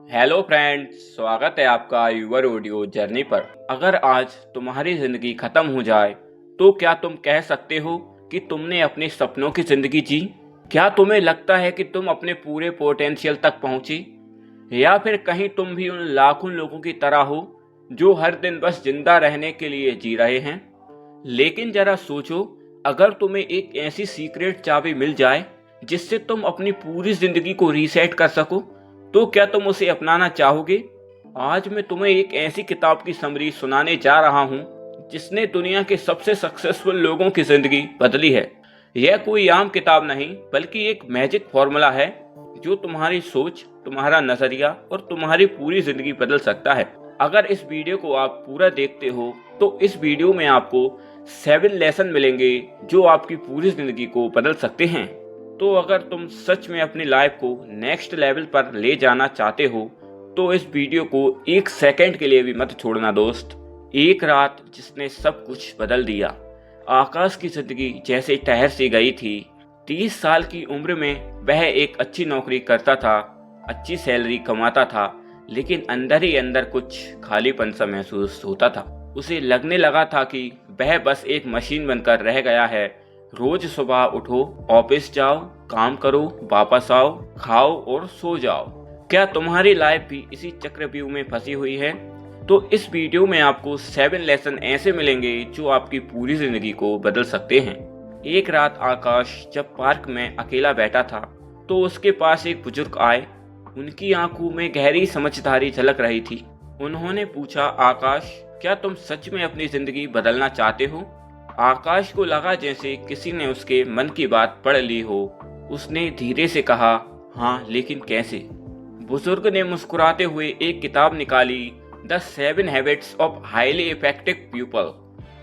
Hello friends, स्वागत है आपका यूवर ऑडियो जर्नी पर। अगर आज तुम्हारी जिंदगी खत्म हो जाए तो क्या तुम कह सकते हो कि तुमने अपने सपनों की जिंदगी जी? क्या तुम्हें लगता है कि तुम अपने पूरे पोटेंशियल तक पहुंची, या फिर कहीं तुम भी उन लाखों लोगों की तरह हो जो हर दिन बस जिंदा रहने के लिए जी रहे हैं? लेकिन जरा सोचो, अगर तुम्हें एक ऐसी सीक्रेट चाबी मिल जाए जिससे तुम अपनी पूरी जिंदगी को रीसेट कर सको, तो क्या तुम उसे अपनाना चाहोगे? आज मैं तुम्हें एक ऐसी किताब की समरी सुनाने जा रहा हूं जिसने दुनिया के सबसे सक्सेसफुल लोगों की जिंदगी बदली है। यह कोई आम किताब नहीं, बल्कि एक मैजिक फॉर्मूला है जो तुम्हारी सोच, तुम्हारा नजरिया और तुम्हारी पूरी जिंदगी बदल सकता है। अगर इस वीडियो को आप पूरा देखते हो तो इस वीडियो में आपको 7 लेसन मिलेंगे जो आपकी पूरी जिंदगी को बदल सकते हैं। तो अगर तुम सच में अपनी लाइफ को नेक्स्ट लेवल पर ले जाना चाहते हो तो इस वीडियो को एक सेकंड के लिए भी मत छोड़ना दोस्त। एक रात जिसने सब कुछ बदल दिया। आकाश की जिंदगी जैसे ठहर सी गई थी। 30 साल की उम्र में वह एक अच्छी नौकरी करता था, अच्छी सैलरी कमाता था, लेकिन अंदर ही अंदर कुछ खालीपन सा महसूस होता था। उसे लगने लगा था कि वह बस एक मशीन बनकर रह गया है। रोज सुबह उठो, ऑफिस जाओ, काम करो, वापस आओ, खाओ और सो जाओ। क्या तुम्हारी लाइफ भी इसी चक्रव्यूह में फंसी हुई है? तो इस वीडियो में आपको 7 लेसन ऐसे मिलेंगे जो आपकी पूरी जिंदगी को बदल सकते हैं। एक रात आकाश जब पार्क में अकेला बैठा था तो उसके पास एक बुजुर्ग आए। उनकी आंखों में गहरी समझदारी झलक रही थी। उन्होंने पूछा, आकाश, क्या तुम सच में अपनी जिंदगी बदलना चाहते हो? आकाश को लगा जैसे किसी ने उसके मन की बात पढ़ ली हो। उसने धीरे से कहा, हाँ, लेकिन कैसे? बुजुर्ग ने मुस्कुराते हुए एक किताब निकाली, the 7 habits of highly effective people.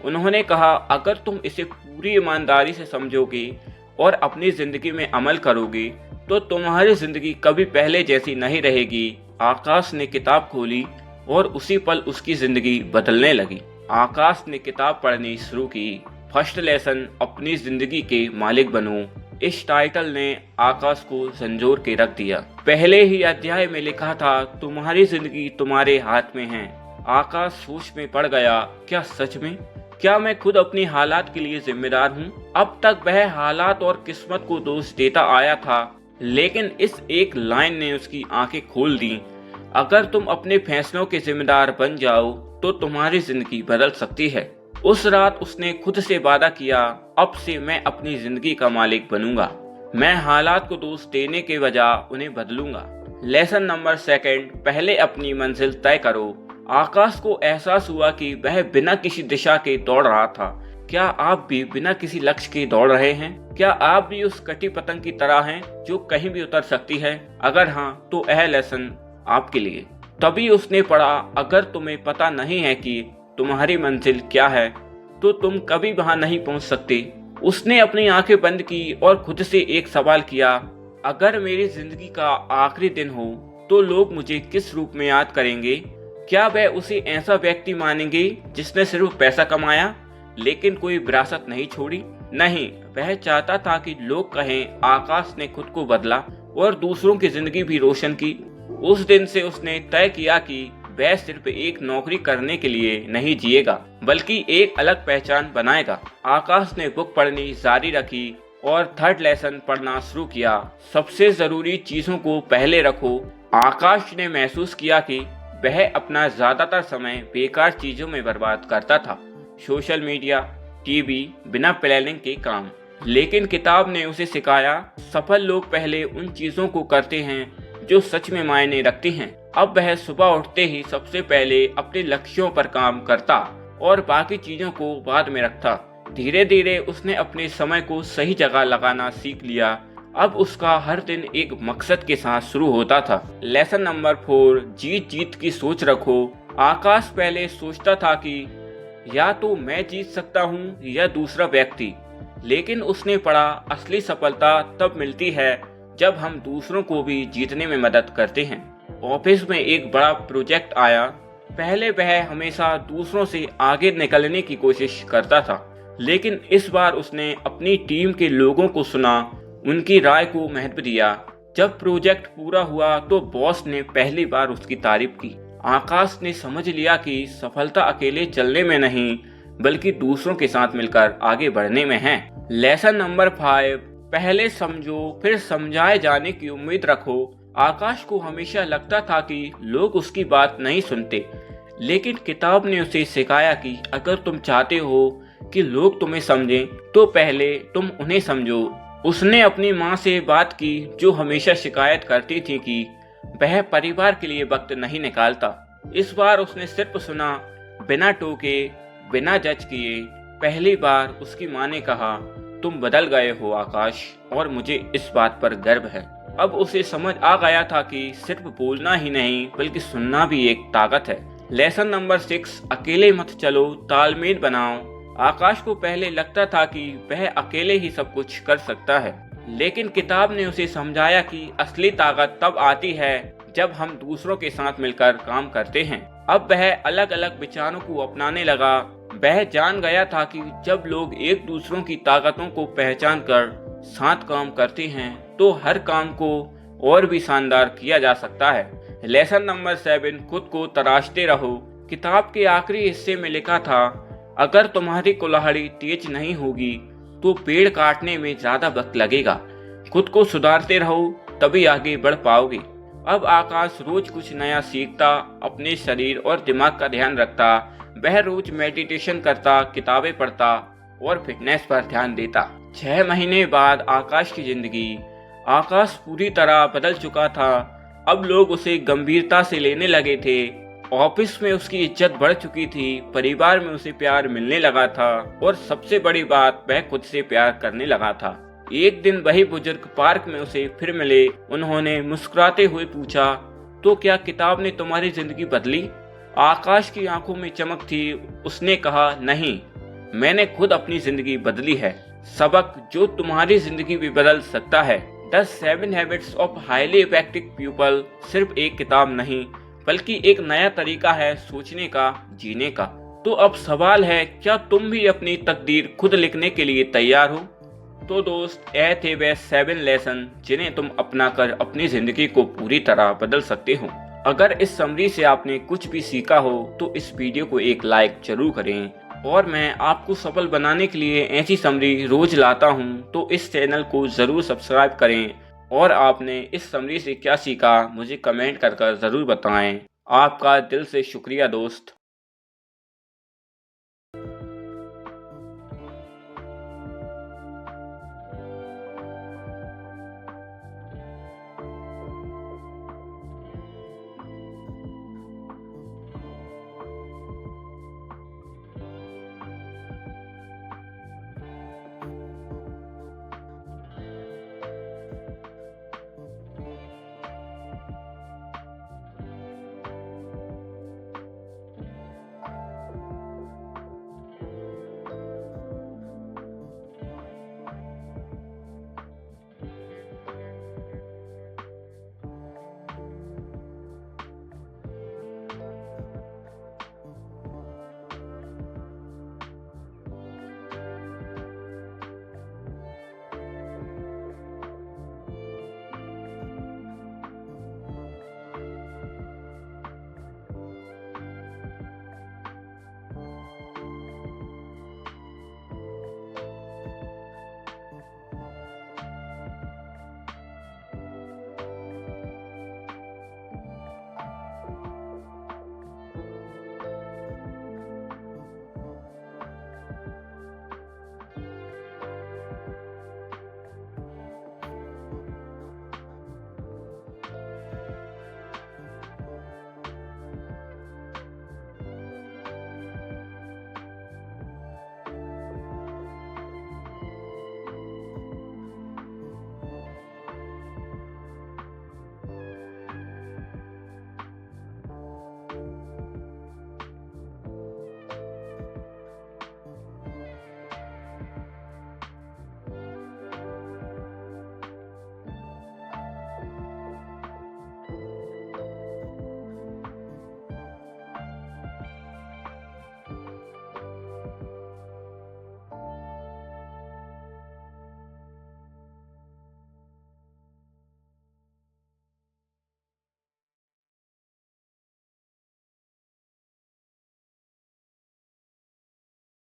उन्होंने कहा, अगर तुम इसे पूरी ईमानदारी से समझोगे और अपनी जिंदगी में अमल करोगे तो तुम्हारी जिंदगी कभी पहले जैसी नहीं रहेगी। आकाश ने किताब खोली और उसी पल उसकी जिंदगी बदलने लगी। आकाश ने किताब पढ़नी शुरू की। फर्स्ट लेसन, अपनी जिंदगी के मालिक बनो। इस टाइटल ने आकाश को संजोर के रख दिया। पहले ही अध्याय में लिखा था, तुम्हारी जिंदगी तुम्हारे हाथ में है। आकाश सोच में पड़ गया, क्या सच में? क्या मैं खुद अपनी हालात के लिए जिम्मेदार हूँ? अब तक वह हालात और किस्मत को दोष देता आया था, लेकिन इस एक लाइन ने उसकी आंखें खोल दी। अगर तुम अपने फैसलों के जिम्मेदार बन जाओ तो तुम्हारी जिंदगी बदल सकती है। उस रात उसने खुद से वादा किया, अब से मैं अपनी जिंदगी का मालिक बनूंगा। मैं हालात को दोष देने के बजाय उन्हें बदलूंगा। लेसन नंबर 2, पहले अपनी मंजिल तय करो। आकाश को एहसास हुआ कि वह बिना किसी दिशा के दौड़ रहा था। क्या आप भी बिना किसी लक्ष्य के दौड़ रहे हैं? क्या आप भी उस कटी पतंग की तरह हैं जो कहीं भी उतर सकती है? अगर हाँ, तो यह लेसन आपके लिए। तभी उसने पढ़ा, अगर तुम्हें पता नहीं है कि तुम्हारी मंजिल क्या है तो तुम कभी वहां नहीं पहुंच सकते। उसने अपनी आंखें बंद की और खुद से एक सवाल किया, अगर मेरी जिंदगी का आखिरी दिन हो तो लोग मुझे किस रूप में याद करेंगे? क्या वह उसे ऐसा व्यक्ति मानेंगे जिसने सिर्फ पैसा कमाया लेकिन कोई विरासत नहीं छोड़ी? नहीं, वह चाहता था कि लोग कहें, आकाश ने खुद को बदला और दूसरों की जिंदगी भी रोशन की। उस दिन से उसने तय किया कि वह सिर्फ एक नौकरी करने के लिए नहीं जिएगा, बल्कि एक अलग पहचान बनाएगा। आकाश ने बुक पढ़नी जारी रखी और 3rd लेसन पढ़ना शुरू किया, सबसे जरूरी चीजों को पहले रखो। आकाश ने महसूस किया कि वह अपना ज्यादातर समय बेकार चीजों में बर्बाद करता था, सोशल मीडिया, टीवी, बिना प्लानिंग के काम। लेकिन किताब ने उसे सिखाया, सफल लोग पहले उन चीजों को करते हैं जो सच में मायने रखती हैं। अब वह सुबह उठते ही सबसे पहले अपने लक्ष्यों पर काम करता और बाकी चीजों को बाद में रखता। धीरे धीरे उसने अपने समय को सही जगह लगाना सीख लिया। अब उसका हर दिन एक मकसद के साथ शुरू होता था। लेसन नंबर 4, जीत जीत की सोच रखो। आकाश पहले सोचता था कि या तो मैं जीत सकता हूँ या दूसरा व्यक्ति, लेकिन उसने पढ़ा, असली सफलता तब मिलती है जब हम दूसरों को भी जीतने में मदद करते हैं। ऑफिस में एक बड़ा प्रोजेक्ट आया। पहले वह हमेशा दूसरों से आगे निकलने की कोशिश करता था, लेकिन इस बार उसने अपनी टीम के लोगों को सुना, उनकी राय को महत्व दिया। जब प्रोजेक्ट पूरा हुआ तो बॉस ने पहली बार उसकी तारीफ की। आकाश ने समझ लिया कि सफलता अकेले चलने में नहीं बल्कि दूसरों के साथ मिलकर आगे बढ़ने में है। लेसन नंबर 5, पहले समझो फिर समझाए जाने की उम्मीद रखो। आकाश को हमेशा लगता था कि लोग उसकी बात नहीं सुनते, लेकिन किताब ने उसे सिखाया कि अगर तुम चाहते हो कि लोग तुम्हें समझें तो पहले तुम उन्हें समझो। उसने अपनी माँ से बात की, जो हमेशा शिकायत करती थी कि वह परिवार के लिए वक्त नहीं निकालता। इस बार उसने सिर्फ सुना, बिना टोके, बिना जज किए। पहली बार उसकी माँ ने कहा, तुम बदल गए हो आकाश, और मुझे इस बात पर गर्व है। अब उसे समझ आ गया था कि सिर्फ बोलना ही नहीं बल्कि सुनना भी एक ताकत है। लेसन नंबर 6, अकेले मत चलो, तालमेल बनाओ। आकाश को पहले लगता था कि वह अकेले ही सब कुछ कर सकता है, लेकिन किताब ने उसे समझाया कि असली ताकत तब आती है जब हम दूसरों के साथ मिलकर काम करते हैं। अब वह अलग अलग विचारों को अपनाने लगा। वह जान गया था कि जब लोग एक दूसरों की ताकतों को पहचान कर साथ काम करते हैं तो हर काम को और भी शानदार किया जा सकता है। लेसन नंबर 7, खुद को तराशते रहो। किताब के आखिरी हिस्से में लिखा था, अगर तुम्हारी कुल्हाड़ी तेज नहीं होगी तो पेड़ काटने में ज्यादा वक्त लगेगा। खुद को सुधारते रहो, तभी आगे बढ़ पाओगे। अब आकाश रोज कुछ नया सीखता, अपने शरीर और दिमाग का ध्यान रखता। वह रोज मेडिटेशन करता, किताबें पढ़ता और फिटनेस पर ध्यान देता। 6 महीने बाद आकाश पूरी तरह बदल चुका था। अब लोग उसे गंभीरता से लेने लगे थे। ऑफिस में उसकी इज्जत बढ़ चुकी थी, परिवार में उसे प्यार मिलने लगा था और सबसे बड़ी बात, वह खुद से प्यार करने लगा था। एक दिन वही बुजुर्ग पार्क में उसे फिर मिले। उन्होंने मुस्कुराते हुए पूछा, तो क्या किताब ने तुम्हारी जिंदगी बदली? आकाश की आंखों में चमक थी। उसने कहा, नहीं, मैंने खुद अपनी जिंदगी बदली है। सबक जो तुम्हारी जिंदगी भी बदल सकता है। The 7 habits of highly effective people सिर्फ एक किताब नहीं बल्कि एक नया तरीका है सोचने का, जीने का। तो अब सवाल है, क्या तुम भी अपनी तकदीर खुद लिखने के लिए तैयार हो? तो दोस्त, यह थे वे 7 लेसन जिन्हें तुम अपना कर अपनी जिंदगी को पूरी तरह बदल सकते हो। अगर इस समरी से आपने कुछ भी सीखा हो तो इस वीडियो को एक लाइक जरूर करें, और मैं आपको सफल बनाने के लिए ऐसी समरी रोज लाता हूँ, तो इस चैनल को जरूर सब्सक्राइब करें। और आपने इस समरी से क्या सीखा मुझे कमेंट कर जरूर बताएं। आपका दिल से शुक्रिया दोस्त।